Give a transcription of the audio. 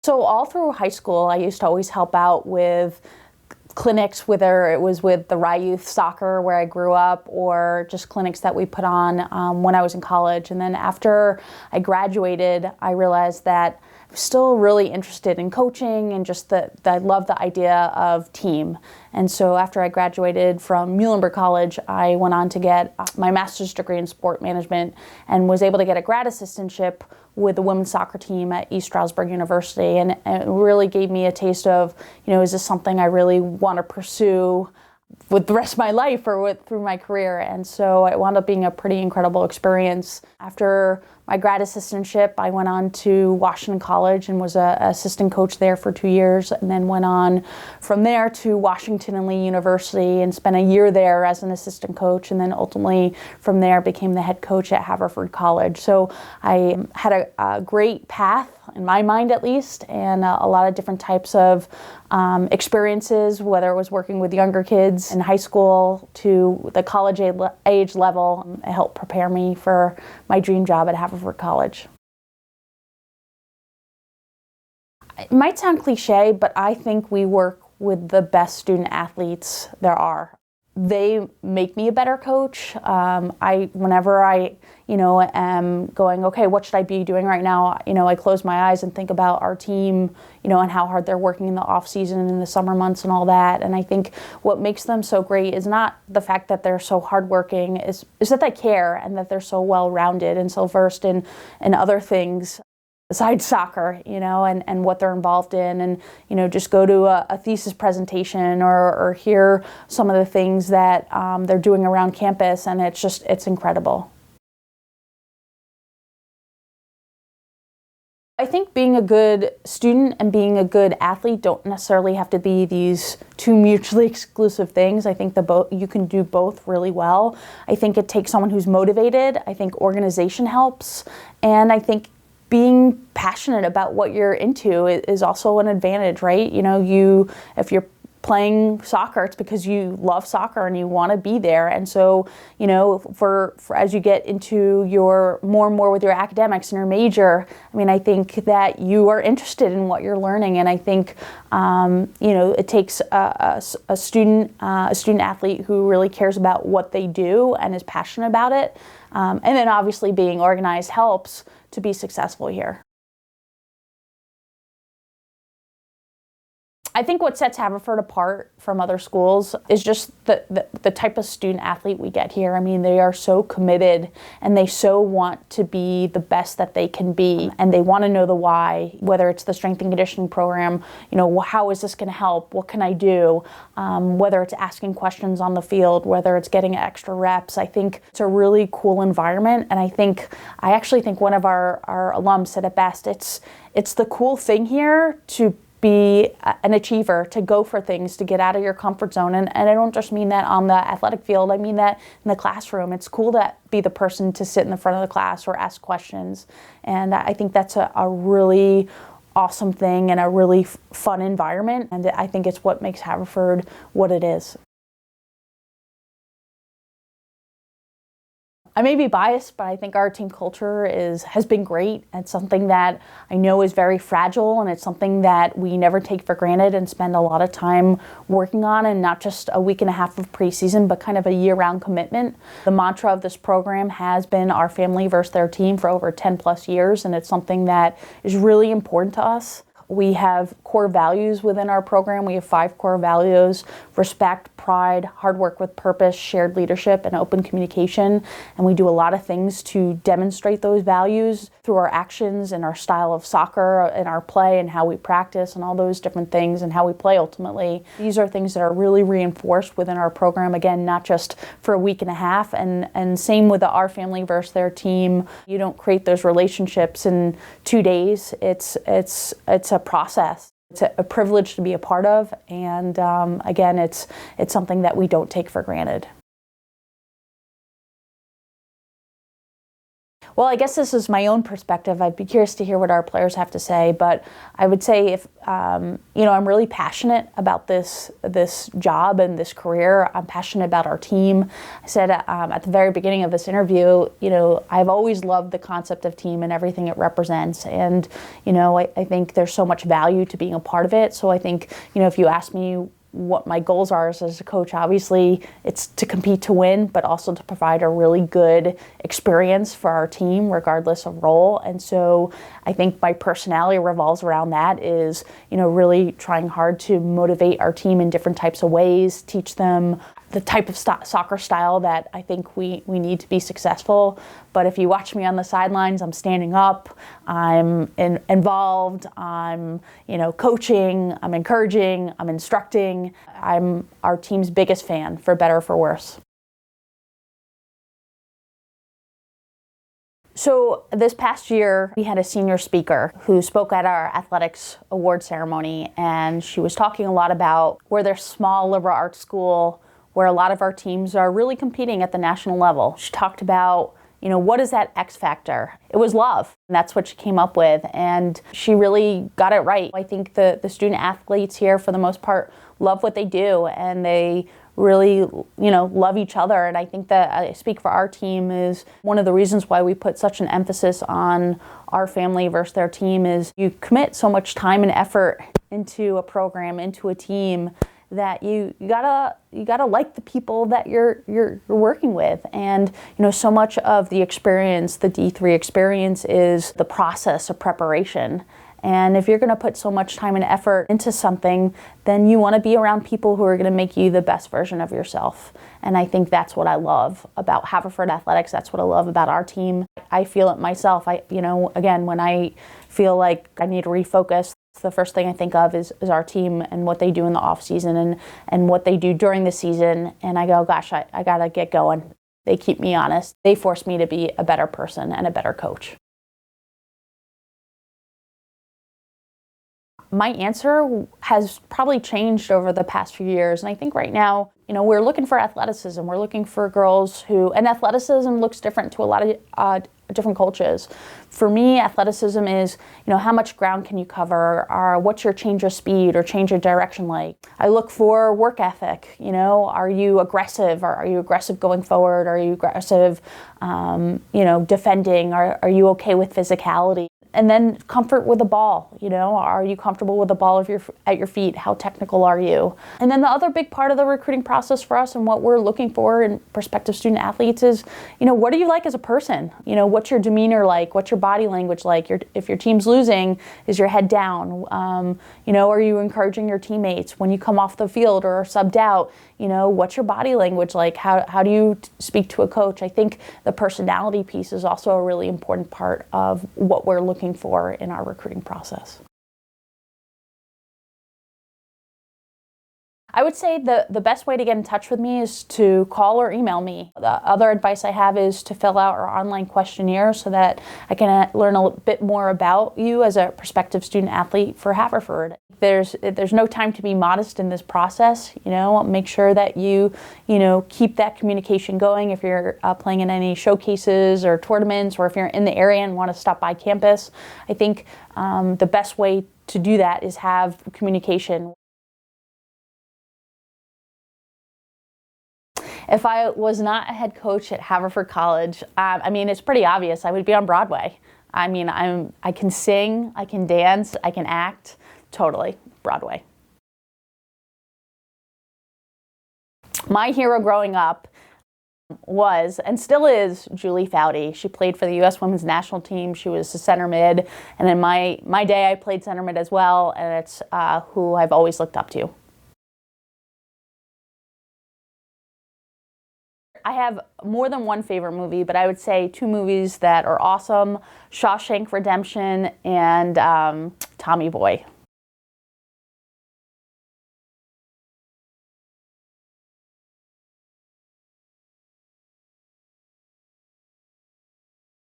So all through high school, I used to always help out with clinics, whether it was with the Rye Youth Soccer where I grew up or just clinics that we put on when I was in college. And then after I graduated, I realized that I was still really interested in coaching and just that I love the idea of team. And so after I graduated from Muhlenberg College, I went on to get my master's degree in sport management and was able to get a grad assistantship with the women's soccer team at East Stroudsburg University. And it really gave me a taste of, is this something I really want to pursue with the rest of my life or through my career? And so it wound up being a pretty incredible experience. After my grad assistantship, I went on to Washington College and was an assistant coach there for 2 years, and then went on from there to Washington and Lee University and spent a year there as an assistant coach, and then ultimately from there became the head coach at Haverford College. So I had a great path, in my mind at least, and a lot of different types of experiences, whether it was working with younger kids in high school to the college age level. It helped prepare me for my dream job at Haverford College. It might sound cliche, but I think we work with the best student athletes there are. They make me a better coach. Whenever I am going, okay, what should I be doing right now? I close my eyes and think about our team, and how hard they're working in the off season and in the summer months and all that. And I think what makes them so great is not the fact that they're so hardworking, is that they care and that they're so well-rounded and so versed in other things besides soccer, and what they're involved in, and, just go to a thesis presentation or hear some of the things that they're doing around campus, and it's incredible. I think being a good student and being a good athlete don't necessarily have to be these two mutually exclusive things. I think you can do both really well. I think it takes someone who's motivated. I think organization helps, and I think being passionate about what you're into is also an advantage, right? If you're playing soccer, it's because you love soccer and you want to be there. And so, for as you get into your more and more with your academics and your major, I think that you are interested in what you're learning. And I think, it takes a student athlete who really cares about what they do and is passionate about it. And then obviously being organized helps to be successful here. I think what sets Haverford apart from other schools is just the type of student athlete we get here. They are so committed and they so want to be the best that they can be, and they want to know the why, whether it's the strength and conditioning program, how is this going to help? What can I do? Whether it's asking questions on the field, whether it's getting extra reps. I think it's a really cool environment, and I actually think one of our alums said it best. It's the cool thing here to be an achiever, to go for things, to get out of your comfort zone. And I don't just mean that on the athletic field, I mean that in the classroom. It's cool to be the person to sit in the front of the class or ask questions. And I think that's a really awesome thing and a really fun environment. And I think it's what makes Haverford what it is. I may be biased, but I think our team culture has been great. It's something that I know is very fragile, and it's something that we never take for granted and spend a lot of time working on, and not just a week and a half of preseason, but kind of a year-round commitment. The mantra of this program has been our family versus their team for over 10 plus years, and it's something that is really important to us. We have core values within our program. We have 5 core values: respect, pride, hard work with purpose, shared leadership, and open communication. And we do a lot of things to demonstrate those values through our actions and our style of soccer and our play and how we practice and all those different things and how we play ultimately. These are things that are really reinforced within our program, again, not just for a week and a half. And same with our family versus their team. You don't create those relationships in 2 days. It's a process. It's a privilege to be a part of, and again, it's something that we don't take for granted. Well, I guess this is my own perspective. I'd be curious to hear what our players have to say, but I would say if, I'm really passionate about this job and this career. I'm passionate about our team. I said at the very beginning of this interview, I've always loved the concept of team and everything it represents. And, I think there's so much value to being a part of it. So I think, if you ask me what my goals are as a coach, obviously it's to compete to win, but also to provide a really good experience for our team regardless of role. And so I think my personality revolves around that, is really trying hard to motivate our team in different types of ways, teach them the type of soccer style that I think we need to be successful. But if you watch me on the sidelines, I'm standing up, I'm involved, I'm coaching, I'm encouraging, I'm instructing. I'm our team's biggest fan, for better or for worse. So this past year, we had a senior speaker who spoke at our athletics award ceremony, and she was talking a lot about where their small liberal arts school, where a lot of our teams are really competing at the national level. She talked about, what is that X factor? It was love. And that's what she came up with. And she really got it right. I think the student athletes here, for the most part, love what they do, and they really, love each other. And I think that I speak for our team is one of the reasons why we put such an emphasis on our family versus their team is you commit so much time and effort into a program, into a team, that you gotta like the people that you're working with. And so much of the experience, the D3 experience, is the process of preparation. And if you're going to put so much time and effort into something, then you want to be around people who are going to make you the best version of yourself. And I think that's what I love about Haverford Athletics. That's what I love about our team. I feel it myself. Again, when I feel like I need to refocus, the first thing I think of is our team and what they do in the off season and what they do during the season. And I go, gosh, I got to get going. They keep me honest. They force me to be a better person and a better coach. My answer has probably changed over the past few years. And I think right now, we're looking for athleticism. We're looking for girls and athleticism looks different to a lot of different coaches. For me, athleticism is, how much ground can you cover, or what's your change of speed or change of direction like? I look for work ethic. Are you aggressive? Or are you aggressive going forward? Are you aggressive, defending? Are you okay with physicality? And then comfort with the ball, are you comfortable with the ball at your feet? How technical are you? And then the other big part of the recruiting process for us and what we're looking for in prospective student athletes is, what do you like as a person? What's your demeanor like? What's your body language like? If your team's losing, is your head down? Are you encouraging your teammates when you come off the field or are subbed out? What's your body language like? How do you speak to a coach? I think the personality piece is also a really important part of what we're looking for in our recruiting process. I would say the best way to get in touch with me is to call or email me. The other advice I have is to fill out our online questionnaire so that I can learn a bit more about you as a prospective student athlete for Haverford. There's no time to be modest in this process. Make sure that you keep that communication going. If you're playing in any showcases or tournaments, or if you're in the area and want to stop by campus, I think the best way to do that is have communication. If I was not a head coach at Haverford College, it's pretty obvious. I would be on Broadway. I can sing, I can dance, I can act. Totally, Broadway. My hero growing up was, and still is, Julie Foudy. She played for the U.S. Women's National Team. She was a center mid. And in my day, I played center mid as well, and it's who I've always looked up to. I have more than one favorite movie, but I would say two movies that are awesome: Shawshank Redemption and Tommy Boy.